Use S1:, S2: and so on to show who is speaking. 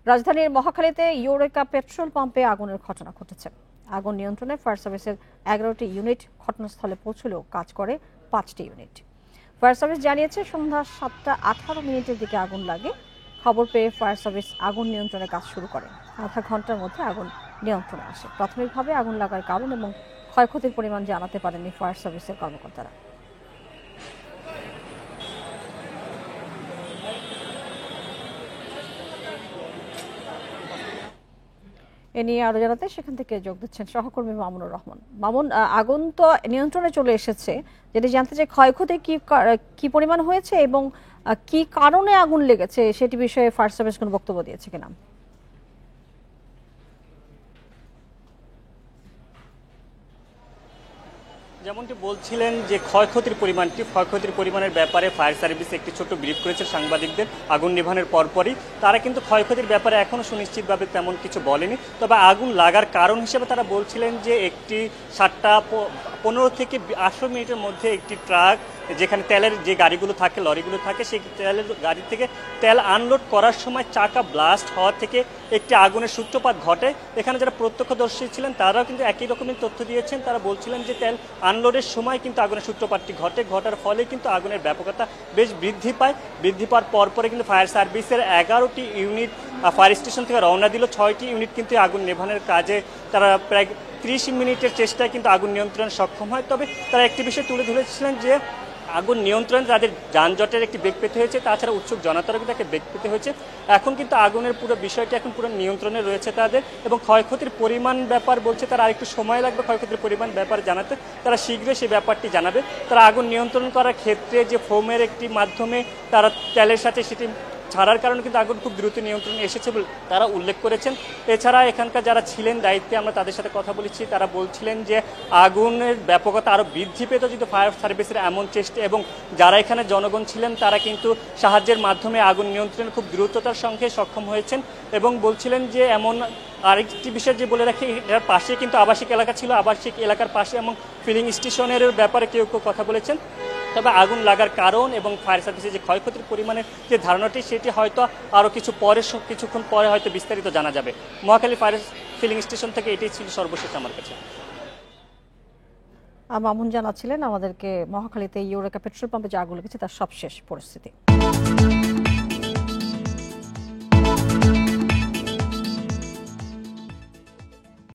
S1: রাজধানীর মহাখালীতে eureka petrol পাম্পে আগুনের ঘটনা ঘটেছে। আগুন নিয়ন্ত্রণে ফায়ার সার্ভিসের 11টি ইউনিট ঘটনাস্থলে পৌঁছলেও কাজ করে 5টি ইউনিট। ফায়ার সার্ভিস জানিয়েছে সন্ধ্যা 7:18 দিকে আগুন লাগে। খবর পেয়ে ফায়ার সার্ভিস আগুন নিয়ন্ত্রণের কাজ শুরু করে। আধা ঘন্টার মধ্যে আগুন নিয়ন্ত্রণে আসে। প্রাথমিকভাবে আগুন লাগার কারণ এবং ক্ষয়ক্ষতির পরিমাণ জানাতে পারেনি ফায়ার সার্ভিসের কর্মকর্তারা। এ নিয়ে আরো জানাতে সেখান থেকে যোগ দিচ্ছেন সহকর্মী মামুনুর রহমান। মামুন, আগুন তো নিয়ন্ত্রণে চলে এসেছে, যেটা জানতে চাই ক্ষয়ক্ষতি কি পরিমাণ হয়েছে এবং কি কারণে আগুন লেগেছে সেটি বিষয়ে ফায়ার সার্ভিস কোনো বক্তব্য দিয়েছে কিনা?
S2: যেমনটি বলছিলেন যে ক্ষয়ক্ষতির পরিমাণের ব্যাপারে ফায়ার সার্ভিস একটি ছোট্ট ব্রিফ করেছে সাংবাদিকদের আগুন নিভানোর পরপরই। তারা কিন্তু ক্ষয়ক্ষতির ব্যাপারে এখনও সুনিশ্চিতভাবে তেমন কিছু বলেনি। তবে আগুন লাগার কারণ হিসেবে তারা বলছিলেন যে একটি 7:15 থেকে 18 মিনিটের মধ্যে একটি ট্রাক, যেখানে তেলের যে গাড়িগুলো থাকে, লরিগুলো থাকে, সেই তেলের গাড়ি থেকে তেল আনলোড করার সময় চাকা ব্লাস্ট হওয়া থেকে একটি আগুনের সূত্রপাত ঘটে। এখানে যারা প্রত্যক্ষদর্শী ছিলেন তারাও কিন্তু একই রকমের তথ্য দিয়েছেন। তারা বলছিলেন যে তেল আনলোডের সময় কিন্তু আগুনের সূত্রপাতটি ঘটার ফলে কিন্তু আগুনের ব্যাপকতা বেশ বৃদ্ধি পাওয়ার পরপরে কিন্তু ফায়ার সার্ভিসের 11টি ইউনিট ফায়ার স্টেশন থেকে রওনা দিল। 6টি ইউনিট কিন্তু আগুন নেভানোর কাজে তারা প্রায় 30 মিনিটের চেষ্টায় কিন্তু আগুন নিয়ন্ত্রণে সক্ষম হয়। তবে তারা একটি বিষয় তুলে ধরেছিলেন যে আগুন নিয়ন্ত্রণে তাদের যানজটের একটি বেগ পেতে হয়েছে, তাছাড়া উৎসুক জনতারও কিন্তু একটা বেগ পেতে হয়েছে। এখন কিন্তু আগুনের পুরো বিষয়টি এখন পুরো নিয়ন্ত্রণে রয়েছে তাদের, এবং ক্ষয়ক্ষতির পরিমাণ ব্যাপার বলছে তারা আরেকটু সময় লাগবে ক্ষয়ক্ষতির পরিমাণ ব্যাপার জানাতে। তারা শীঘ্রই সেই ব্যাপারটি জানাবে। তারা আগুন নিয়ন্ত্রণ করার ক্ষেত্রে যে ফোমের একটি মাধ্যমে তারা তেলের সাথে সেটি ছাড়ার কারণে কিন্তু আগুন খুব দ্রুত নিয়ন্ত্রণে এসেছে বলে তারা উল্লেখ করেছেন। এছাড়া এখানকার যারা ছিলেন দায়িত্বে, আমরা তাদের সাথে কথা বলেছি, তারা বলছিলেন যে আগুনের ব্যাপকতা আরও বৃদ্ধি পেত যদি ফায়ার সার্ভিসের এমন চেষ্টা, এবং যারা এখানে জনগণ ছিলেন তারা কিন্তু সাহায্যের মাধ্যমে আগুন নিয়ন্ত্রণে খুব দ্রুততার সঙ্গে সক্ষম হয়েছেন। এবং বলছিলেন যে এমন আরেকটি বিষয় যে বলে রাখি, এটার পাশে কিন্তু আবাসিক এলাকা ছিল, আবাসিক এলাকার পাশে এবং ফিলিং স্টেশনের ব্যাপারে কেউ কথা বলেছেন। তবে আগুন লাগার কারণ এবং ফায়ার সার্ভিসের যে ক্ষয়ক্ষতির পরিমাণের যে ধারণাটি, সেটি হয়তো আরও কিছুক্ষণ পরে হয়তো বিস্তারিত জানা যাবে। মহাখালী ফায়ার ফিলিং স্টেশন থেকে এটাই ছিল সর্বশেষ আমার কাছে।
S1: মামুন জানাচ্ছিলেন আমাদেরকে মহাখালীতে ইউরেকা পেট্রোল পাম্পে যে আগুন লেগেছে তার সবশেষ পরিস্থিতি।